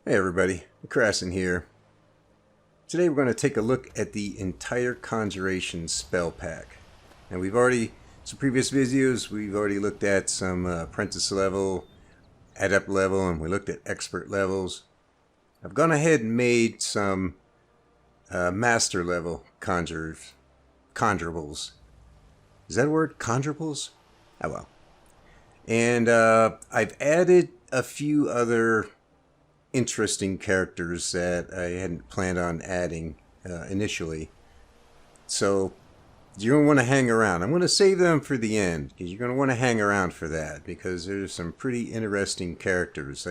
Hey everybody, Crassin here. Today we're going to take a look at the entire Conjuration spell pack. And some previous videos, we've already looked at some apprentice level, adept level, and we looked at expert levels. I've gone ahead and made some master level conjurables. Is that a word? Conjurables? Oh well. And I've added a few other interesting characters that I hadn't planned on adding initially. So you're going to want to hang around. I'm going to save them for the end because you're going to want to hang around for that because there's some pretty interesting characters.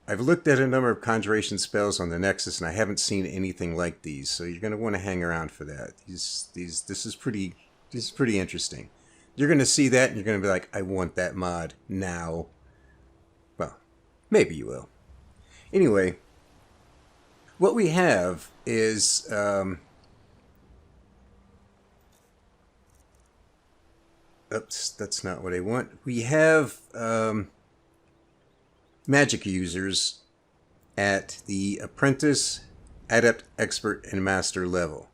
I've looked at a number of conjuration spells on the Nexus and I haven't seen anything like these. So you're going to want to hang around for that. This is pretty interesting. You're going to see that and you're going to be like, I want that mod now. Well, maybe you will. Anyway, what we have is oops, that's not what I want. We have magic users at the apprentice, adept, expert, and master level.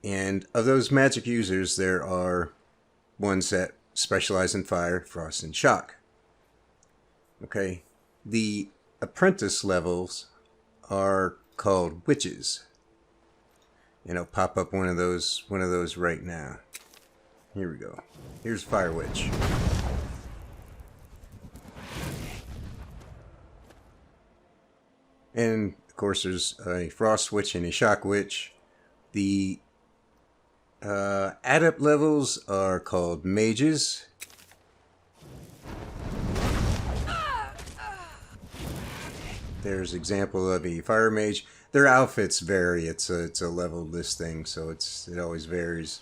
And of those magic users, there are ones that specialize in fire, frost, and shock. Okay, the apprentice levels are called witches. And I'll pop up one of those right now. Here we go. Here's Fire Witch. And of course there's a Frost Witch and a Shock Witch. The adept levels are called mages. There's example of a fire mage. Their outfits vary. It's a level list thing, so it always varies.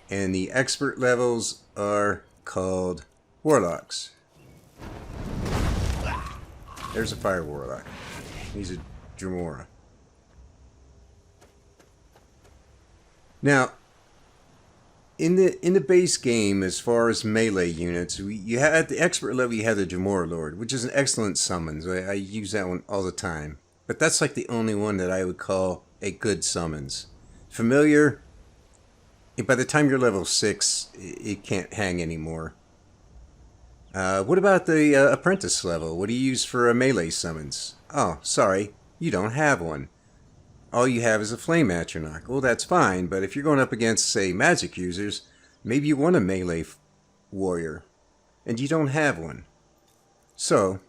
And the expert levels are called warlocks. There's a fire warlock. He's a Dremora. Now, in the base game, as far as melee units, you have at the expert level you have the Dremora Lord, which is an excellent summons. I use that one all the time, but that's like the only one that I would call a good summons. Familiar, by the time you're level 6, it can't hang anymore. What about the apprentice level? What do you use for a melee summons? Oh, sorry, you don't have one. All you have is a flame atronach. Well, that's fine, but if you're going up against, say, magic users, maybe you want a melee warrior, and you don't have one. So,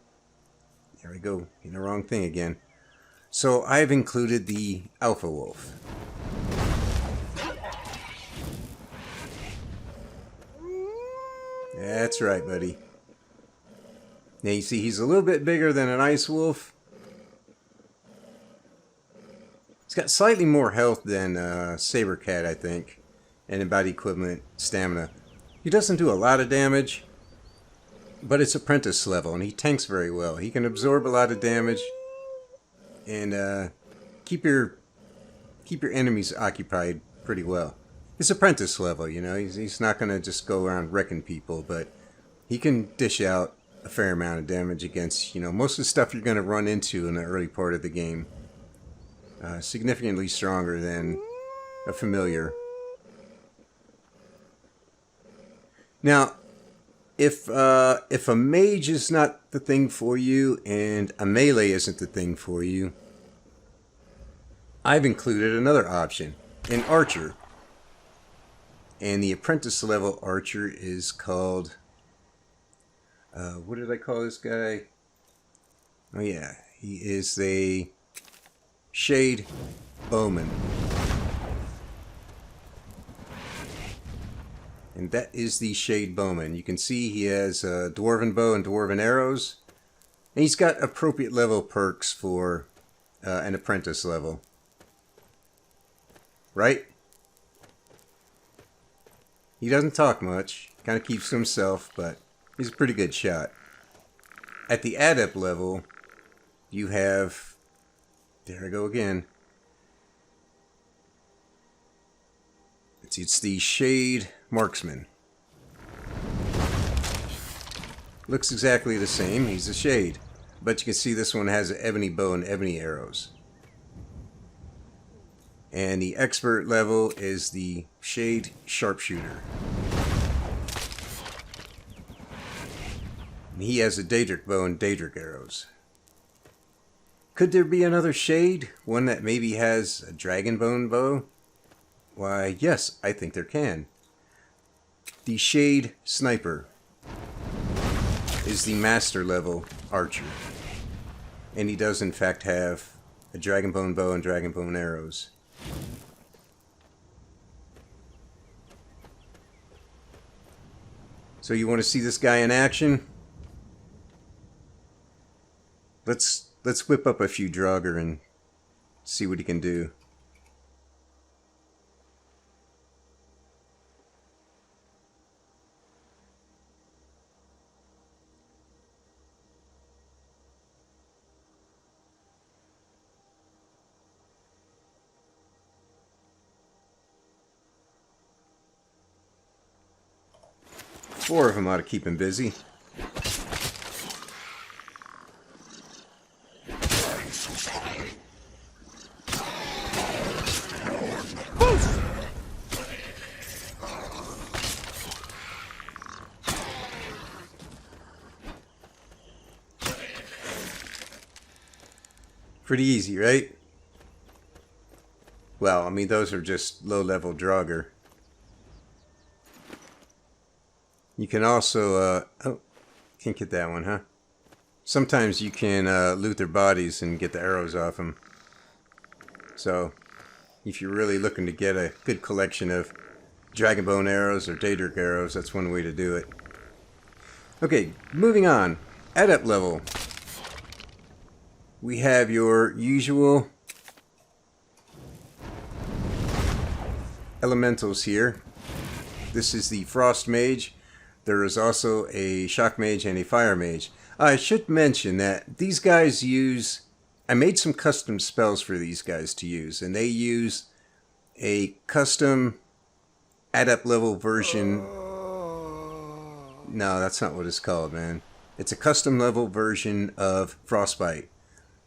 there we go, in the wrong thing again. So I've included the Alpha Wolf. That's right, buddy. Now you see he's a little bit bigger than an Ice Wolf. He's got slightly more health than Saber Cat, I think, and about equivalent stamina. He doesn't do a lot of damage, but it's apprentice level, and he tanks very well. He can absorb a lot of damage and keep your enemies occupied pretty well. It's apprentice level, you know. He's not going to just go around wrecking people, but he can dish out a fair amount of damage against, you know, most of the stuff you're going to run into in the early part of the game. Significantly stronger than a familiar. Now, if a mage is not the thing for you and a melee isn't the thing for you, I've included another option, an archer. And the apprentice level archer is called, what did I call this guy? Oh yeah, he is a Shade Bowman. And that is the Shade Bowman. You can see he has a Dwarven Bow and Dwarven Arrows. And he's got appropriate level perks for an apprentice level. Right? He doesn't talk much. Kind of keeps to himself, but he's a pretty good shot. At the adept level, you have... There I go again. It's the Shade Marksman. Looks exactly the same. He's a Shade. But you can see this one has an ebony bow and ebony arrows. And the expert level is the Shade Sharpshooter. And he has a Daedric bow and Daedric arrows. Could there be another Shade? One that maybe has a Dragonbone bow? Why, yes, I think there can. The Shade Sniper is the master level archer. And he does in fact have a Dragonbone bow and Dragonbone arrows. So you want to see this guy in action? Let's whip up a few Draugr and see what he can do. Four of them ought to keep him busy. Pretty easy, right? Well, I mean, those are just low-level Draugr. You can also, oh, can't get that one, huh? Sometimes you can loot their bodies and get the arrows off them. So, if you're really looking to get a good collection of Dragonbone arrows or Daedric arrows, that's one way to do it. Okay, moving on. Adept level. We have your usual elementals here. This is the Frost Mage. There is also a Shock Mage and a Fire Mage. I should mention that these guys use... I made some custom spells for these guys to use, and they use a custom Adept level version... No, that's not what it's called, man. It's a custom level version of Frostbite.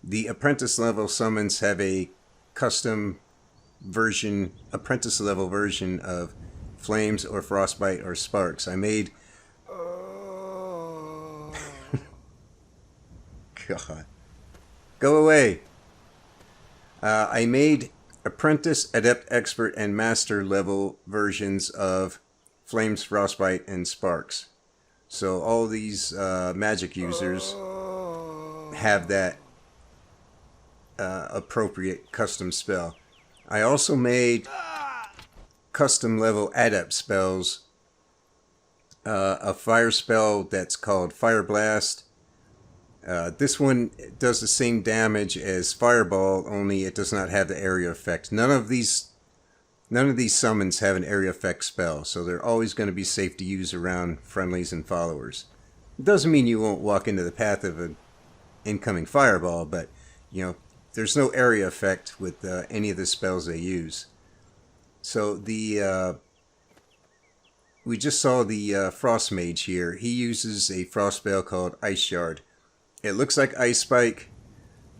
The apprentice level summons have a custom version, apprentice level version of Flames or Frostbite or Sparks. I made... God. Go away. I made apprentice, adept, expert, and master level versions of Flames, Frostbite, and Sparks. So all these magic users have that appropriate custom spell. I also made custom level adept spells. A fire spell that's called Fire Blast. This one does the same damage as Fireball, only it does not have the area effect. None of these summons have an area effect spell, so they're always going to be safe to use around friendlies and followers. It doesn't mean you won't walk into the path of an incoming Fireball, but you know, there's no area effect with any of the spells they use. So the we just saw the Frost Mage here. He uses a frost spell called Ice Shard. It looks like Ice Spike,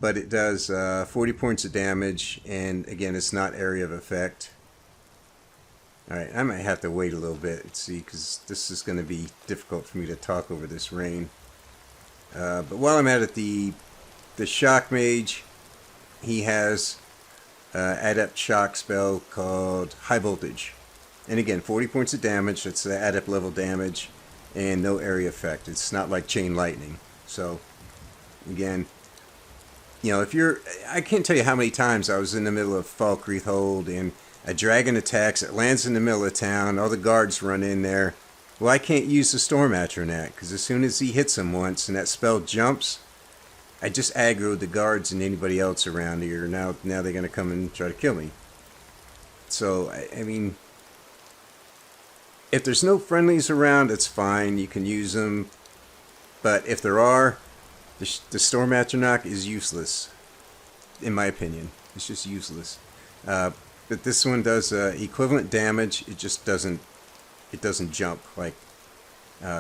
but it does 40 points of damage, and again, it's not area of effect. Alright, I might have to wait a little bit and see, because this is going to be difficult for me to talk over this rain. But while I'm at it, the Shock Mage, he has Adept Shock spell called High Voltage. And again, 40 points of damage, that's the Adept level damage, and no area effect. It's not like Chain Lightning. So, again, you know, if you're... I can't tell you how many times I was in the middle of Falkreath Hold, and a dragon attacks, it lands in the middle of town, all the guards run in there. Well, I can't use the Storm Atronach, because as soon as he hits him once and that spell jumps, I just aggroed the guards and anybody else around here. Now they're going to come and try to kill me. So, I mean, if there's no friendlies around, it's fine. You can use them. But if there are, the Storm Atronach is useless, in my opinion. It's just useless. But this one does equivalent damage. It just doesn't jump like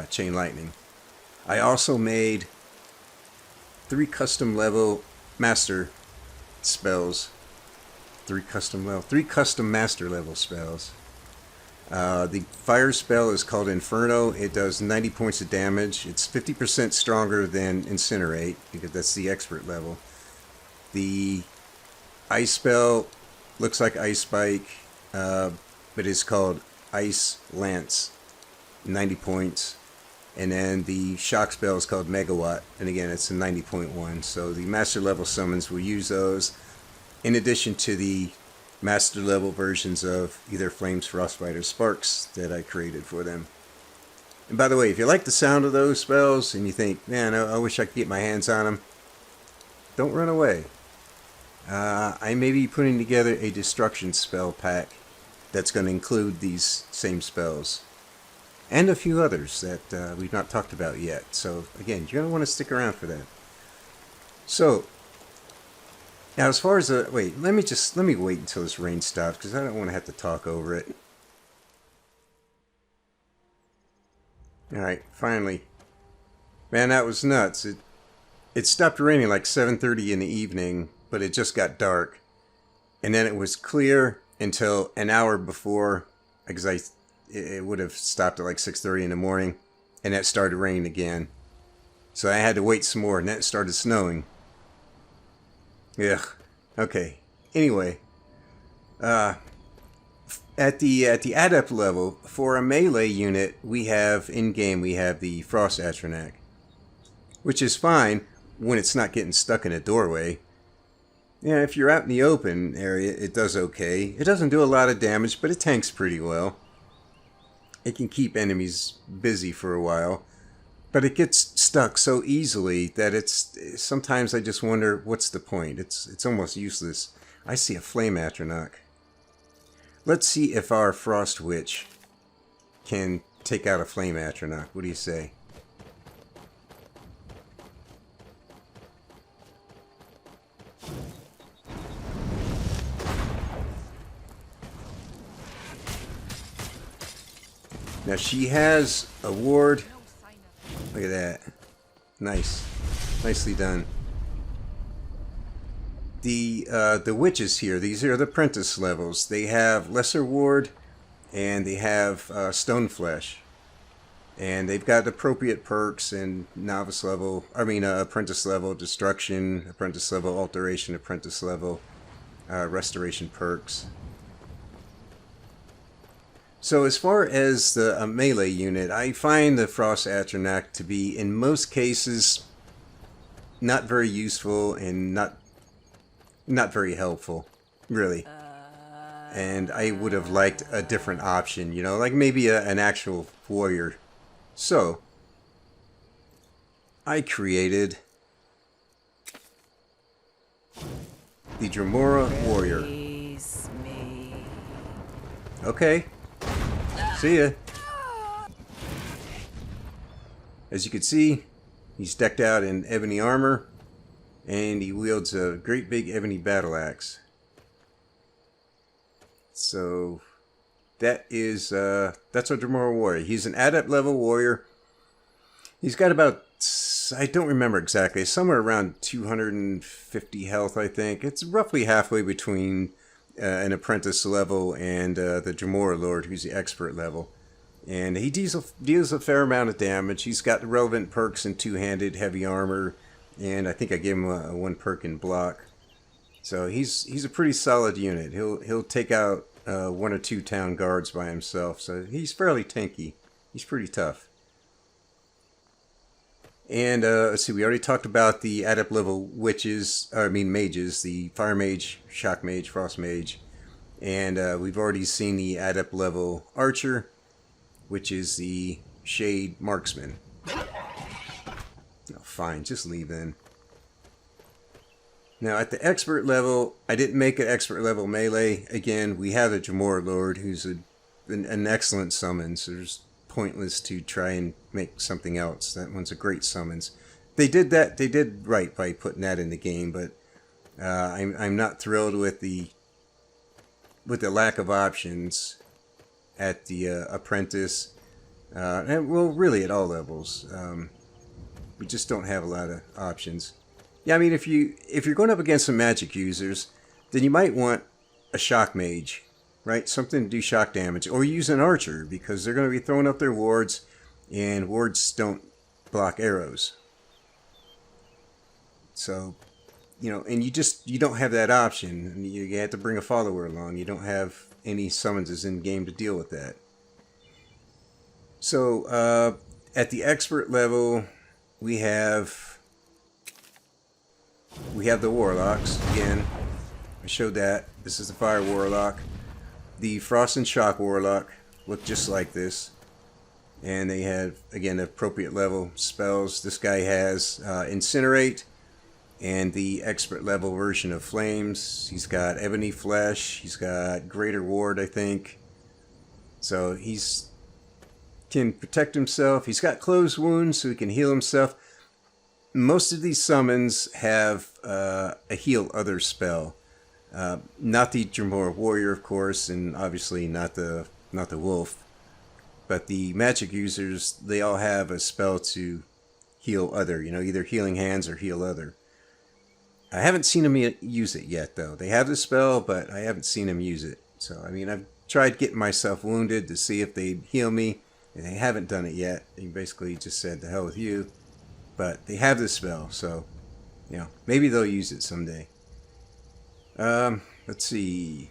Chain Lightning. I also made 3 custom level master spells. 3 custom master level spells. The fire spell is called Inferno. It does 90 points of damage. It's 50% stronger than Incinerate, because that's the expert level. The ice spell looks like Ice Spike, but it's called Ice Lance, 90 points. And then the shock spell is called Megawatt, and again it's a 90.1. So the master level summons will use those, in addition to the master level versions of either Flames, Frostbite, or Sparks that I created for them. And by the way, if you like the sound of those spells and you think, man, I wish I could get my hands on them, don't run away. I may be putting together a destruction spell pack that's going to include these same spells. And a few others that we've not talked about yet. So again, you're going to want to stick around for that. So, now as far as wait, let me wait until this rain stops, because I don't want to have to talk over it. Alright, finally. Man, that was nuts. It stopped raining like 7:30 in the evening, but it just got dark. And then it was clear until an hour before, because it would have stopped at like 6:30 in the morning, and it started raining again. So I had to wait some more, and then it started snowing. Ugh. Okay. Anyway, at the adept level, for a melee unit, we have in-game the Frost Atronach, which is fine when it's not getting stuck in a doorway. Yeah, if you're out in the open area, it does okay. It doesn't do a lot of damage, but it tanks pretty well. It can keep enemies busy for a while, but it gets stuck so easily that sometimes I just wonder, what's the point? It's almost useless. I see a Flame Atronach. Let's see if our Frost Witch can take out a Flame Atronach. What do you say? Now she has a ward. Look at that. Nice. Nicely done. The witches here, these are the apprentice levels. They have lesser ward and they have stone flesh. And they've got appropriate perks and novice level, apprentice level, destruction, apprentice level, alteration, apprentice level, restoration perks. So as far as the melee unit, I find the Frost Atronach to be, in most cases, not very useful and not very helpful, really. And I would have liked a different option, you know, like maybe an actual warrior. So, I created the Dremora Warrior. Okay. See ya. As you can see, he's decked out in ebony armor, and he wields a great big ebony battle axe. So that's our Dremora Warrior. He's an adept level warrior. He's got about, I don't remember exactly, somewhere around 250 health, I think. It's roughly halfway between an apprentice level and the Dremora Lord, who's the expert level. And he deals a fair amount of damage. He's got the relevant perks in two-handed heavy armor, and I think I gave him a one perk in block. So he's a pretty solid unit. He'll take out 1 or 2 town guards by himself. So he's fairly tanky. He's pretty tough. And let's see, we already talked about the adept level mages, the fire mage, shock mage, frost mage. And we've already seen the adept level archer, which is the shade marksman. Oh, fine, just leave then. Now at the expert level, I didn't make an expert level melee. Again, we have a Dremora Lord who's an excellent summon, so there's pointless to try and make something else. That one's a great summons. They did right by putting that in the game, but I'm not thrilled with the lack of options at the apprentice, and well, really at all levels. We just don't have a lot of options. Yeah, I mean, if you're going up against some magic users, then you might want a shock mage, right? Something to do shock damage, or use an archer because they're going to be throwing up their wards, and wards don't block arrows. So, you know, and you don't have that option. You have to bring a follower along. You don't have any summonses in game to deal with that. So, at the expert level, we have the warlocks again. I showed that. This is the fire warlock. The frost and shock warlock look just like this, and they have again appropriate level spells. This guy has incinerate and the expert level version of flames. He's got ebony flesh. He's got greater ward, I think. So he's can protect himself. He's got closed wounds, so he can heal himself. Most of these summons have a heal other spell. Not the Dremora warrior, of course, and obviously not the wolf. But the magic users, they all have a spell to heal other. You know, either healing hands or heal other. I haven't seen them use it yet, though. They have the spell, but I haven't seen them use it. So, I mean, I've tried getting myself wounded to see if they'd heal me, and they haven't done it yet. They basically just said, "The hell with you." But they have the spell, so, you know, maybe they'll use it someday. Let's see.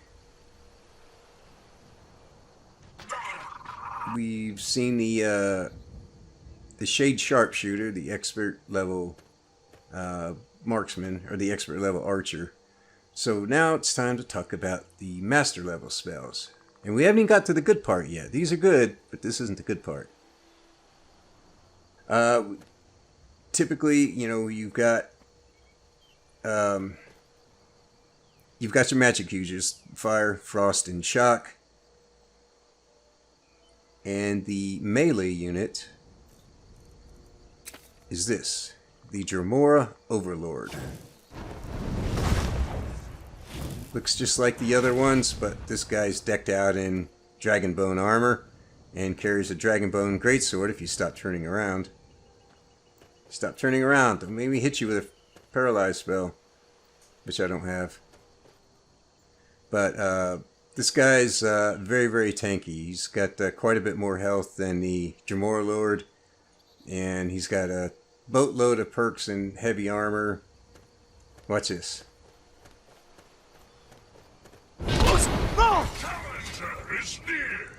We've seen the Shade Sharpshooter, the expert level marksman, or the expert level archer. So now it's time to talk about the master level spells. And we haven't even got to the good part yet. These are good, but this isn't the good part. Typically, you know, you've got your magic users, fire, frost, and shock. And the melee unit is this, the Dremora Overlord. Looks just like the other ones, but this guy's decked out in Dragonbone armor and carries a Dragonbone greatsword if you stop turning around. Stop turning around. Don't make me hit you with a paralyze spell, which I don't have. But this guy's very, very tanky. He's got quite a bit more health than the Dremora Lord, and he's got a boatload of perks and heavy armor. Watch this.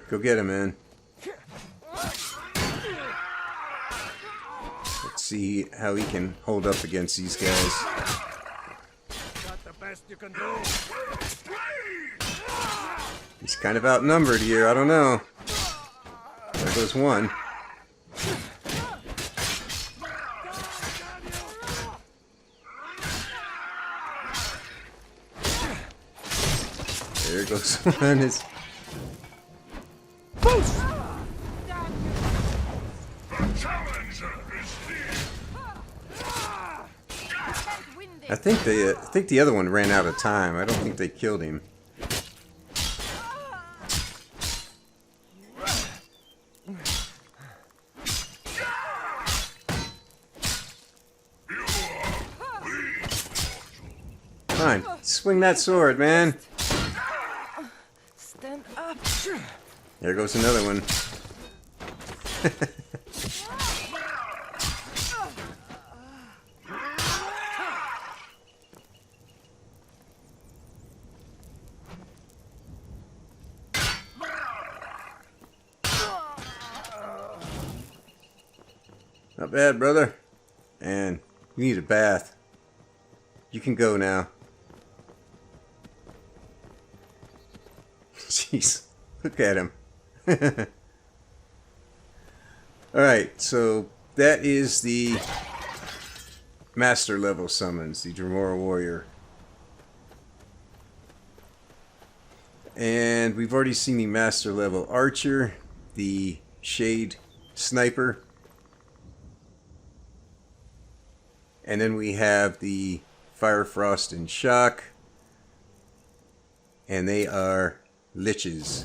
Go get him, man. Let's see how he can hold up against these guys. He's kind of outnumbered here. I don't know. There goes one. There goes one. It's... I think the other one ran out of time. I don't think they killed him. Fine, swing that sword, man. Stand up. There goes another one. Not bad, brother. And you need a bath. You can go now. Jeez, look at him. Alright, so that is the master level summons, the Dremora Warrior. And we've already seen the master level archer, the Shade Sniper. And then we have the Fire, Frost, and Shock. And they are liches,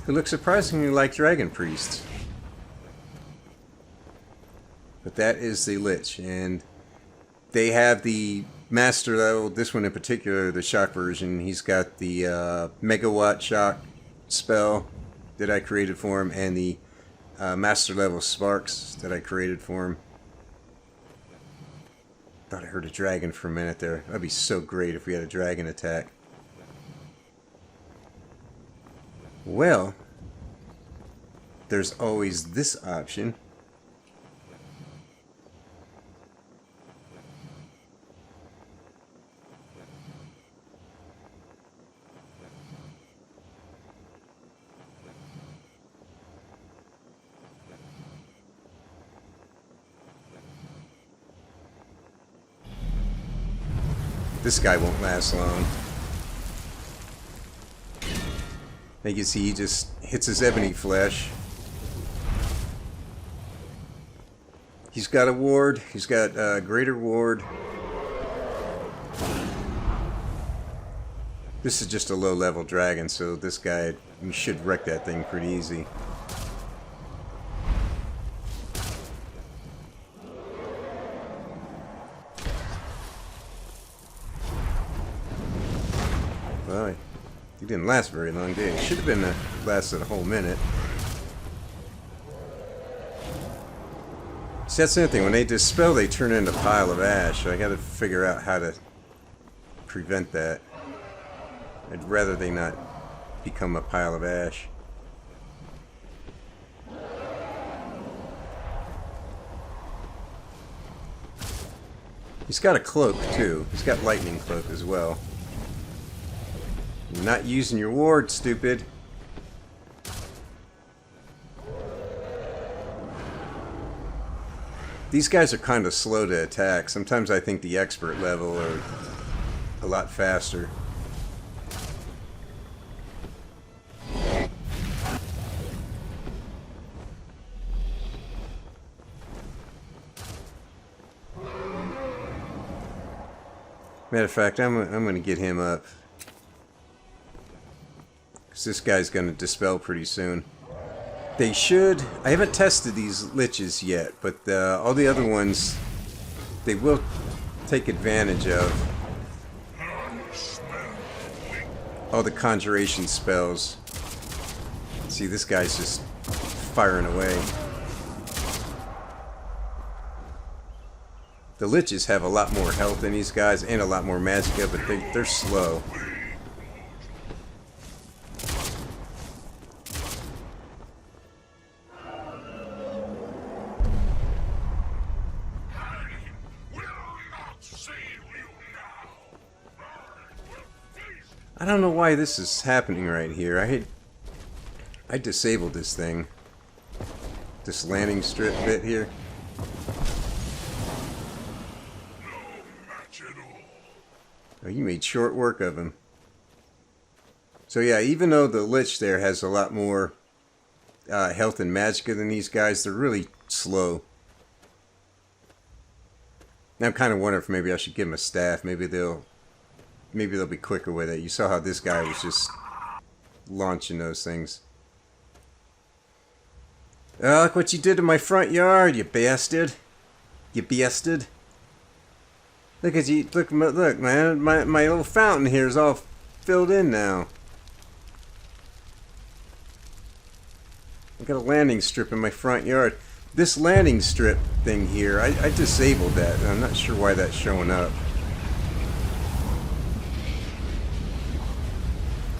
who look surprisingly like dragon priests. But that is the Lich, and they have the master level, this one in particular, the shock version. He's got the megawatt shock spell that I created for him, and the master level sparks that I created for him. Thought I heard a dragon for a minute there. That'd be so great if we had a dragon attack. Well, there's always this option. This guy won't last long. You can see he just hits his ebony flesh. He's got a ward. He's got a greater ward. This is just a low level dragon, so this guy, we should wreck that thing pretty easy. Well, he didn't last very long, did he? Should have been lasted a whole minute. See, that's the other thing. When they dispel, they turn into a pile of ash. So I got to figure out how to prevent that. I'd rather they not become a pile of ash. He's got a cloak, too. He's got lightning cloak as well. You're not using your ward, stupid. These guys are kind of slow to attack. Sometimes I think the expert level are a lot faster. Matter of fact, I'm going to get him up. Because this guy's going to dispel pretty soon. They should... I haven't tested these liches yet, but all the other ones, they will take advantage of all the conjuration spells. See, this guy's just firing away. The liches have a lot more health than these guys and a lot more magicka, but they're slow. I don't know why this is happening right here. I disabled this thing. This landing strip bit here. Oh, you made short work of him. So yeah, even though the Lich there has a lot more health and magicka than these guys, they're really slow. Now I'm kind of wondering if maybe I should give them a staff. Maybe they'll be quicker with it. You saw how this guy was just launching those things. Oh, look what you did to my front yard, you bastard. You bastard. Look at you. Look, man. My little fountain here is all filled in now. I got a landing strip in my front yard. This landing strip thing here, I disabled that. I'm not sure why that's showing up.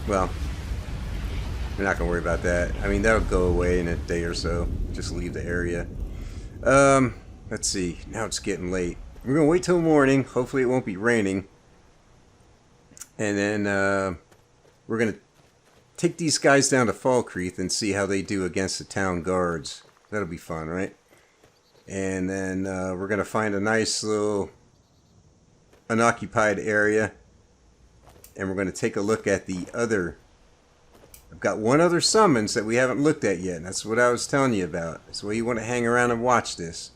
Well, we're not going to worry about that. I mean, that'll go away in a day or so. Just leave the area. Let's see. Now it's getting late. We're going to wait till morning. Hopefully it won't be raining. And then we're going to take these guys down to Falkreath and see how they do against the town guards. That'll be fun, right? And then we're going to find a nice little unoccupied area. And we're going to take a look at the other... I've got one other summons that we haven't looked at yet. And that's what I was telling you about. That's why you want to hang around and watch this.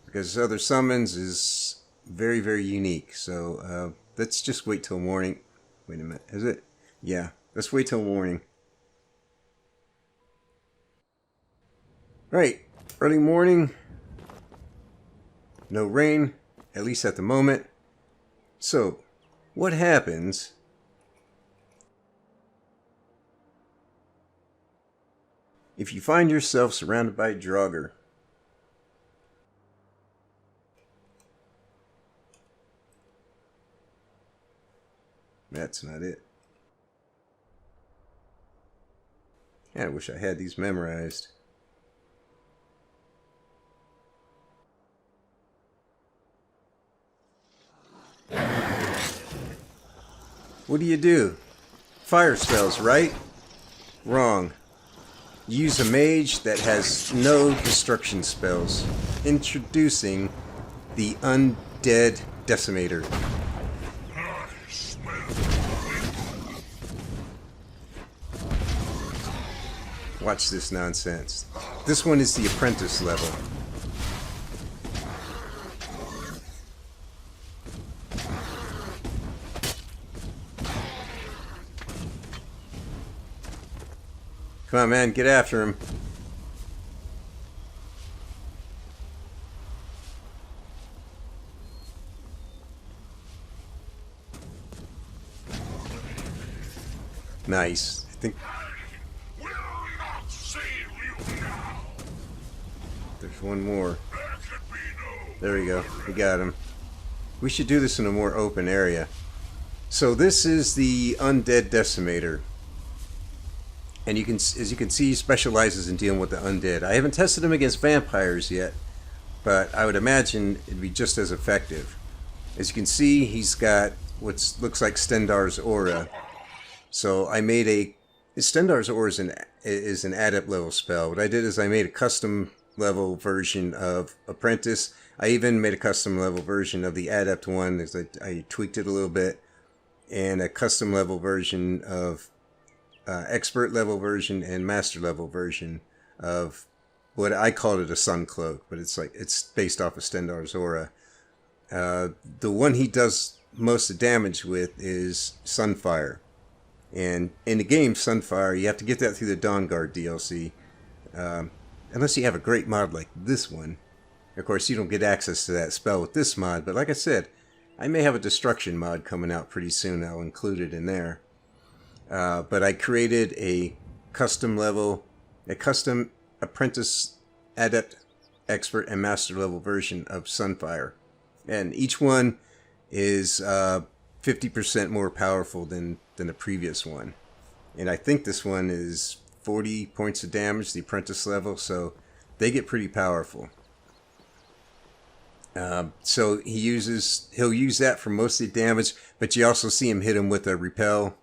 Because this other summons is very, very unique. So let's just wait till morning. Wait a minute. Is it? Yeah. Let's wait till morning. Right. Early morning. No rain, at least at the moment. So, what happens if you find yourself surrounded by Draugr? That's not it. Yeah, I wish I had these memorized. What do? Fire spells, right? Wrong. Use a mage that has no destruction spells. Introducing the Undead Decimator. Watch this nonsense. This one is the apprentice level. Come on, man, get after him. Nice. I think there's one more. There we go. We got him. We should do this in a more open area. So this is the Undead Decimator. And you can, as you can see, he specializes in dealing with the undead. I haven't tested him against vampires yet, but I would imagine it'd be just as effective. As you can see, he's got what looks like Stendarr's Aura. So I made a... Stendarr's Aura is an adept level spell. What I did is I made a custom level version of Apprentice. I even made a custom level version of the adept one. I tweaked it a little bit. And a custom level version of... expert level version and master level version of what I called it a sun cloak, but it's based off of Stendarr's Aura. The one he does most of the damage with is Sunfire, and in the game Sunfire you have to get that through the Dawnguard DLC, unless you have a great mod like this one. Of course, you don't get access to that spell with this mod, but like I said, I may have a destruction mod coming out pretty soon. I'll include it in there. But I created a custom apprentice, adept, expert, and master level version of Sunfire. And each one is 50% more powerful than the previous one. And I think this one is 40 points of damage, the apprentice level, so they get pretty powerful. So he'll use that for most of the damage, but you also see him hit him with a repel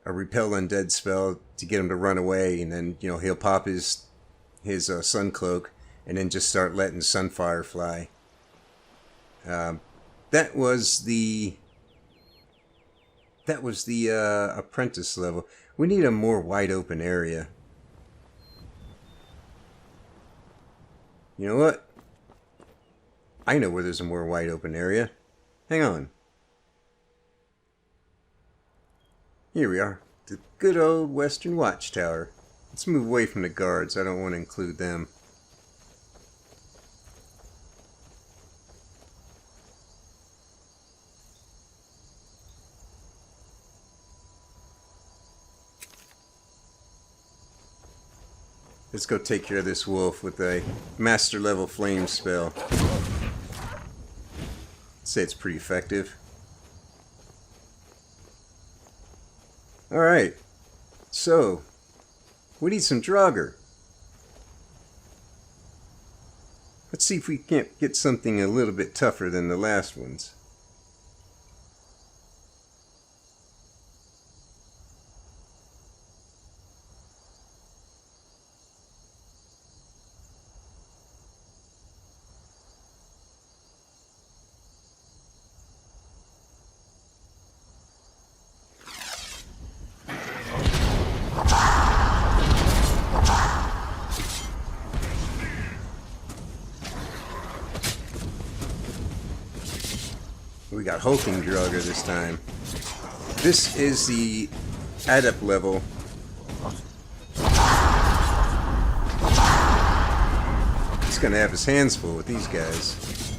undead spell to get him to run away, and then he'll pop his sun cloak and then just start letting Sunfire fly. That was the apprentice level. We need a more wide open area. You know what? I know where there's a more wide open area. Hang on. Here we are. The good old Western Watchtower. Let's move away from the guards. I don't want to include them. Let's go take care of this wolf with a master level flame spell. I'd say it's pretty effective. Alright, so we need some Draugr. Let's see if we can't get something a little bit tougher than the last ones. We got hulking Draugr this time. This is the adept level. It's gonna have his hands full with these guys.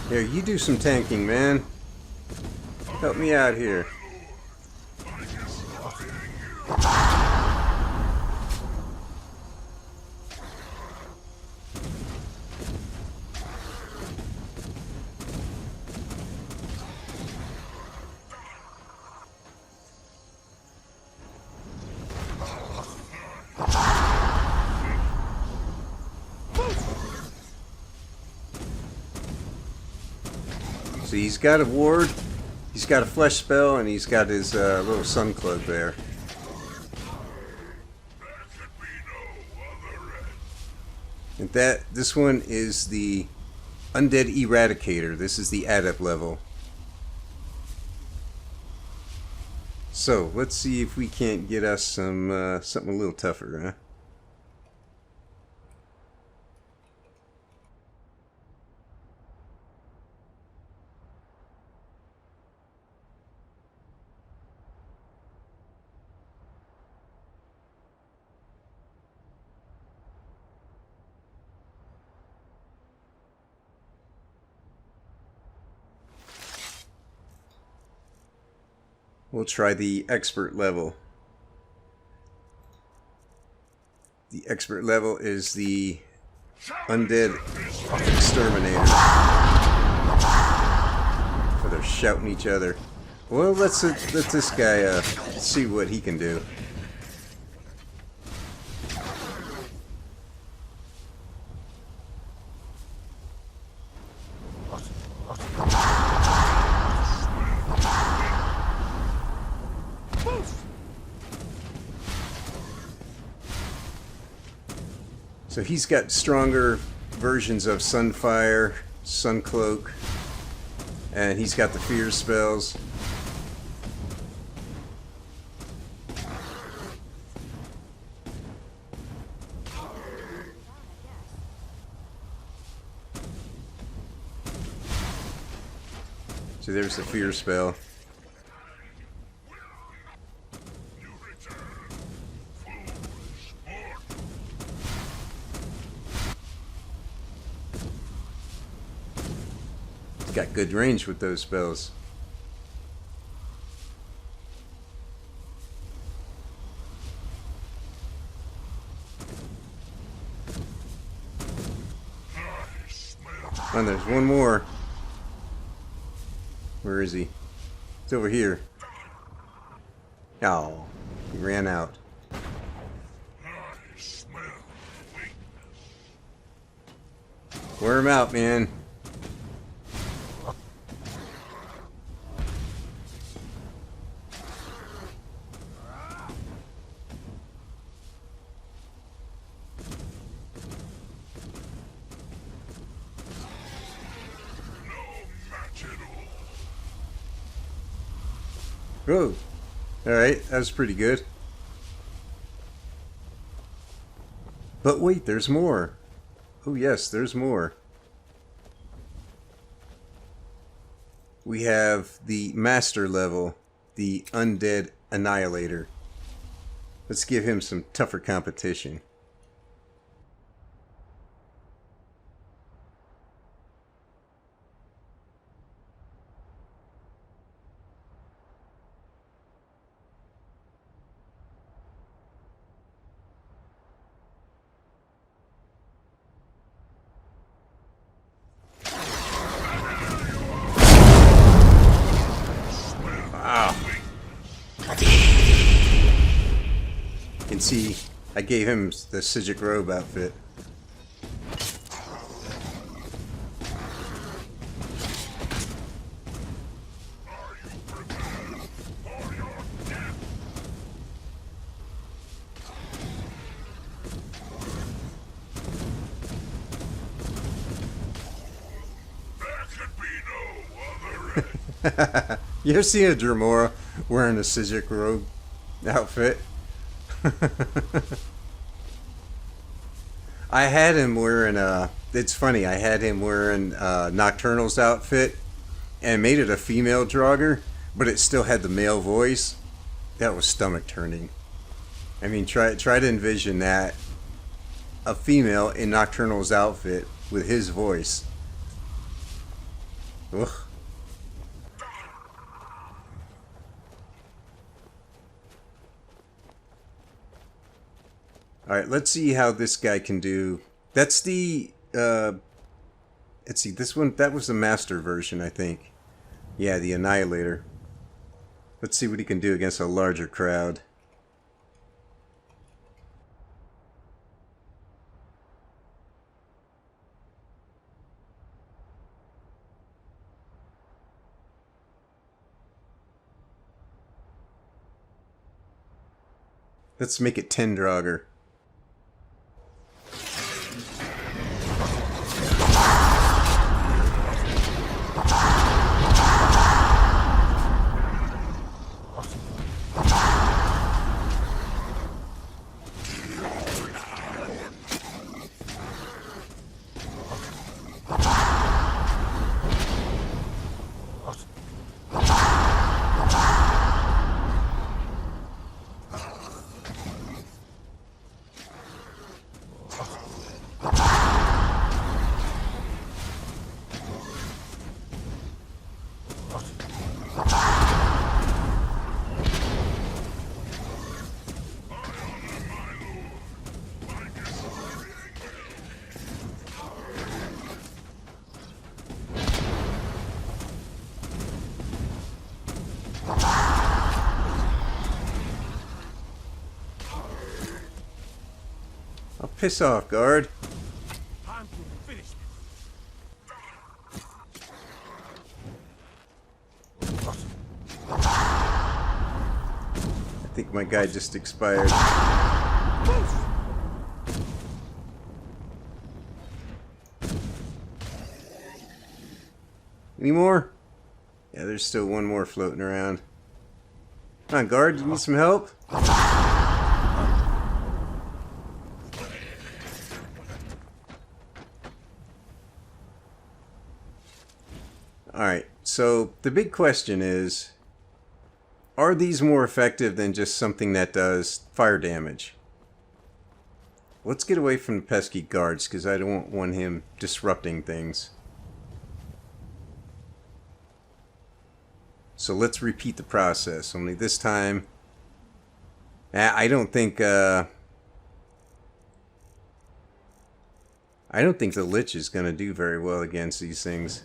Here, you do some tanking, man. Help me out here. So he's got a ward, he's got a flesh spell, and he's got his little sun cloak there. And this one is the Undead Eradicator. This is the adept level. So let's see if we can't get us some something a little tougher, huh? We'll try the expert level. The expert level is the Undead Exterminator. So they're shouting each other. Well, let's let this guy see what he can do. So he's got stronger versions of Sunfire, Suncloak, and he's got the fear spells. So there's the fear spell. Got good range with those spells. And there's one more. Where is he? It's over here. Oh, he ran out. Wear him out, man. Oh, alright, that was pretty good. But wait, there's more. Oh yes, there's more. We have the master level, the Undead Annihilator. Let's give him some tougher competition. You can see I gave him the Sijic robe outfit. You ever seen a Dremora wearing a Sijic robe outfit? I had him wearing it's funny, I had him wearing Nocturnal's outfit and made it a female Draugr, but it still had the male voice. That was stomach turning. I mean, try to envision that. A female in Nocturnal's outfit with his voice. Ugh. Alright, let's see how this guy can do. That's the, let's see, this one, that was the master version, I think. Yeah, the Annihilator. Let's see what he can do against a larger crowd. Let's make it 10 Draugr. Piss off, guard. Time to finish I think my guy just expired. Any more? Yeah, there's still one more floating around. Come on, guard, you need some help? Alright, so the big question is, are these more effective than just something that does fire damage? Let's get away from the pesky guards, because I don't want him disrupting things. So let's repeat the process, only this time, I don't think the Lich is going to do very well against these things.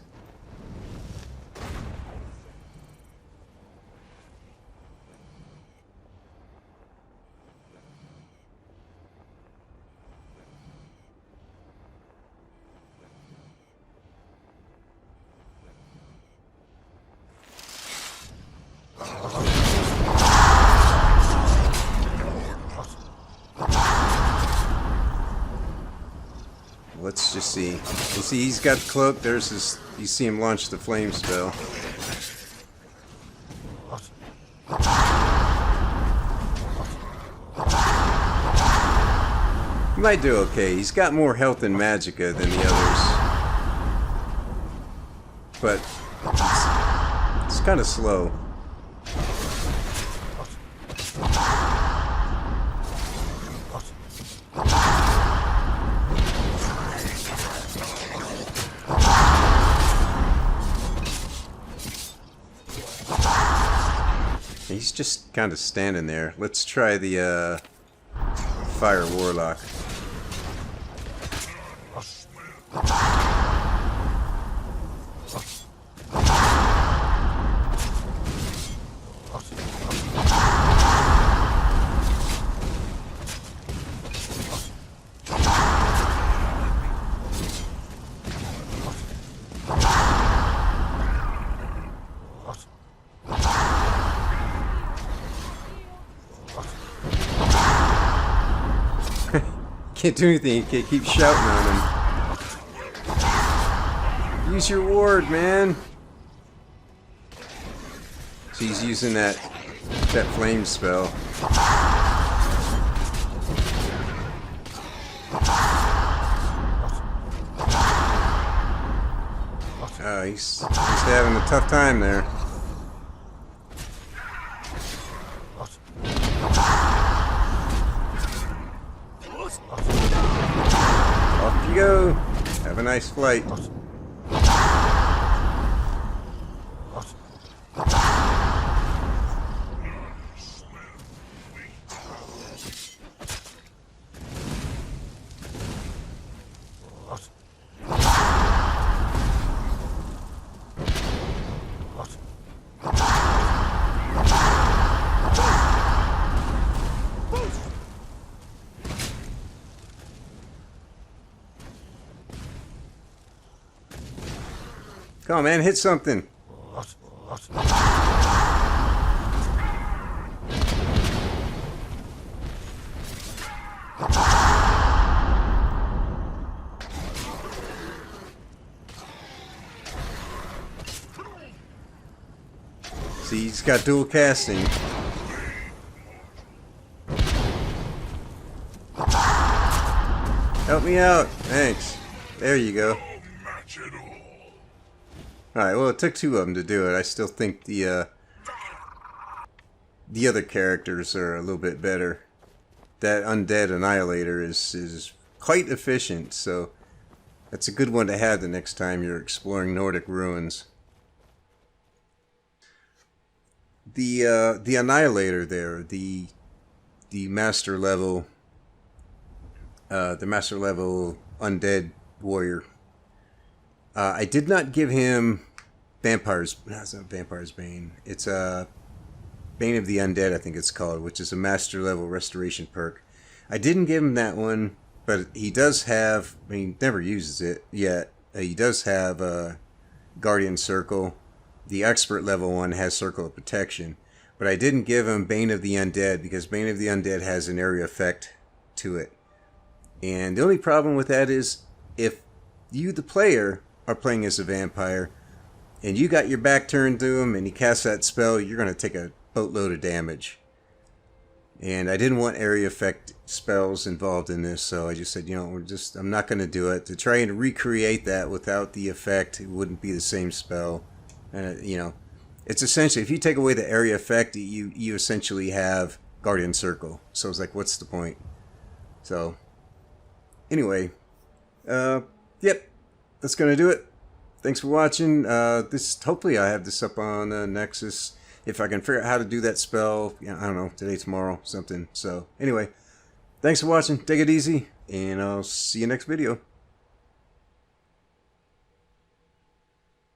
Let's just see. You see, he's got the cloak. There's his. You see him launch the flame spell. He might do okay. He's got more health and magicka than the others, but it's kind of slow. He's just kind of standing there. Let's try the Fire Warlock. Can't do anything, you can't keep shouting on him. Use your ward, man. So he's using that flame spell. he's having a tough time there. Off you go. Have a nice flight. Come on, man, hit something. See, he's got dual casting. Help me out. Thanks. There you go. Alright, well, it took two of them to do it. I still think the other characters are a little bit better. That Undead Annihilator is quite efficient, so that's a good one to have the next time you're exploring Nordic ruins. The Annihilator there, the master level undead warrior. I did not give him Vampire's... No, it's not Vampire's Bane. It's Bane of the Undead, I think it's called, which is a master level restoration perk. I didn't give him that one, but he does have... I mean, he never uses it yet. He does have Guardian Circle. The expert level one has Circle of Protection. But I didn't give him Bane of the Undead because Bane of the Undead has an area effect to it. And the only problem with that is if you, the player, are playing as a vampire and you got your back turned to him and he casts that spell, you're going to take a boatload of damage. And I didn't want area effect spells involved in this, so I just said, you know, I'm not going to do it. To try and recreate that without the effect, it wouldn't be the same spell. And, you know, it's essentially, if you take away the area effect, you essentially have Guardian Circle. So it's like, what's the point? So, anyway, yep, that's going to do it. Thanks for watching. Hopefully I have this up on Nexus. If I can figure out how to do that spell, I don't know, today, tomorrow, something. So, anyway, thanks for watching. Take it easy, and I'll see you next video.